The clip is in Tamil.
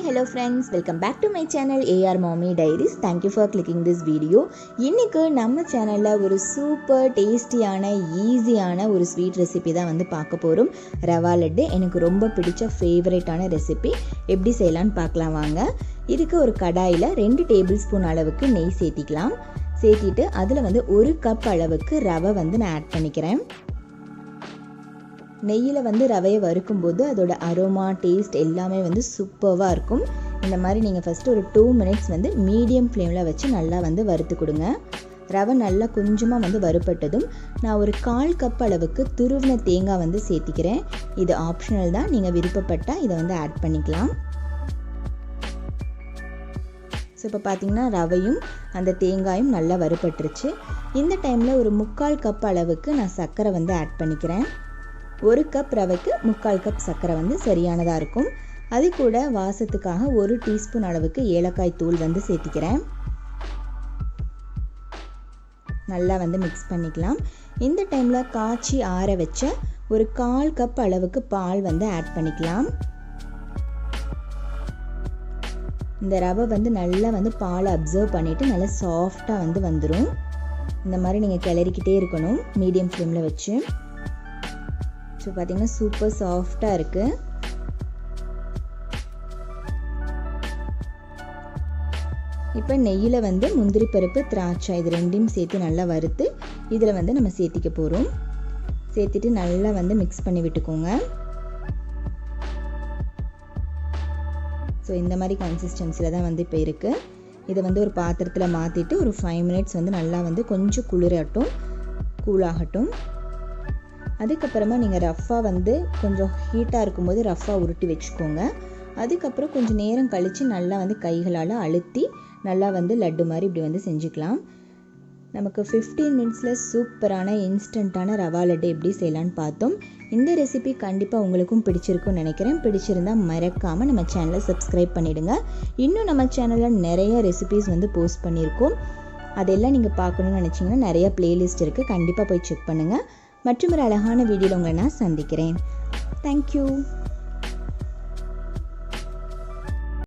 hello friends, welcome back to my channel AR Mommy Diaries. Thank you for clicking this video. இன்னைக்கு நம்ம சேனல்ல ஒரு சூப்பர் டேஸ்டியான ஈஸியான ஒரு ஸ்வீட் ரெசிபி தான் வந்து பார்க்க போறோம். ரவா லட்டு எனக்கு ரொம்ப பிடிச்ச ஃபேவரட்டான ரெசிபி. எப்படி செய்யலாம்னு பார்க்கலாம் வாங்க. இதுக்கு ஒரு கடாயில 2 டேபிள் ஸ்பூன் அளவுக்கு நெய் சேர்த்திக்கலாம். சேர்த்திட்டு அதில் வந்து 1 கப் அளவுக்கு ரவை வந்து நான் ஆட் பண்ணிக்கிறேன். நெய்யில் வந்து ரவையை வறுக்கும்போது அதோட அரோமா டேஸ்ட் எல்லாமே வந்து சூப்பராக இருக்கும். இந்த மாதிரி நீங்கள் ஃபஸ்ட்டு ஒரு 2 மினிட்ஸ் வந்து மீடியம் ஃப்ளேமில் வச்சு நல்லா வந்து வறுத்து கொடுங்க. ரவை நல்லா கொஞ்சமாக வந்து வறுப்பட்டதும் நான் ஒரு 1/4 கப் அளவுக்கு துருவின தேங்காய் வந்து சேர்த்திக்கிறேன். இது ஆப்ஷனல் தான், நீங்கள் விருப்பப்பட்டால் இதை வந்து ஆட் பண்ணிக்கலாம். ஸோ இப்போ பார்த்தீங்கன்னா ரவையும் அந்த தேங்காயும் நல்லா வறுப்பட்டுருச்சு. இந்த டைமில் ஒரு 3/4 கப் அளவுக்கு நான் சர்க்கரை வந்து ஆட் பண்ணிக்கிறேன். 1 கப் ரவைக்கு 3/4 கப் சர்க்கரை வந்து சரியானதாக இருக்கும். அது கூட வாசத்துக்காக 1 டீஸ்பூன் அளவுக்கு ஏலக்காய் தூள் வந்து சேர்த்திக்கிறேன். நல்லா வந்து மிக்ஸ் பண்ணிக்கலாம். இந்த டைமில் காய்ச்சி ஆற வச்ச ஒரு 1/4 கப் அளவுக்கு பால் வந்து ஆட் பண்ணிக்கலாம். இந்த ரவை வந்து நல்லா வந்து பாலை அப்சர்வ் பண்ணிவிட்டு நல்லா சாஃப்டாக வந்து வந்துடும். இந்த மாதிரி நீங்கள் கிளறிக்கிட்டே இருக்கணும் மீடியம் ஃப்ளேமில் வச்சு. ஸோ பார்த்தீங்கன்னா சூப்பர் சாஃப்டாக இருக்குது. இப்போ நெய்யில் வந்து முந்திரி பருப்பு, திராட்சை இது ரெண்டையும் சேர்த்து நல்லா வறுத்து இதில் வந்து நம்ம சேர்த்திக்க போகிறோம். சேர்த்துட்டு நல்லா வந்து மிக்ஸ் பண்ணி விட்டுக்கோங்க. ஸோ இந்த மாதிரி கன்சிஸ்டன்சியில் தான் வந்து இப்போ இருக்குது. இதை வந்து ஒரு பாத்திரத்தில் மாற்றிட்டு ஒரு 5 மினிட்ஸ் வந்து நல்லா வந்து கொஞ்சம் குளிரட்டும், கூலாகட்டும். அதுக்கப்புறமா நீங்கள் ரஃப்பாக வந்து கொஞ்சம் ஹீட்டாக இருக்கும்போது ரஃப்பாக உருட்டி வச்சுக்கோங்க. அதுக்கப்புறம் கொஞ்சம் நேரம் கழித்து நல்லா வந்து கைகளால் அழுத்தி நல்லா வந்து லட்டு மாதிரி இப்படி வந்து செஞ்சுக்கலாம். நமக்கு 15 மினிட்ஸில் சூப்பரான இன்ஸ்டண்ட்டான ரவா லட்டு எப்படி செய்யலான்னு பார்த்தோம். இந்த ரெசிபி கண்டிப்பாக உங்களுக்கும் பிடிச்சிருக்கும்னு நினைக்கிறேன். பிடிச்சிருந்தால் மறக்காமல் நம்ம சேனலை சப்ஸ்கிரைப் பண்ணிவிடுங்க. இன்னும் நம்ம சேனலில் நிறைய ரெசிபிஸ் வந்து போஸ்ட் பண்ணியிருக்கோம். அதெல்லாம் நீங்கள் பார்க்கணுன்னு நினச்சிங்கன்னா நிறைய பிளேலிஸ்ட் இருக்குது, கண்டிப்பாக போய் செக் பண்ணுங்கள். மற்றும் ஒரு அழகான வீடியோவில் உங்களை நான் சந்திக்கிறேன். தேங்க்யூ.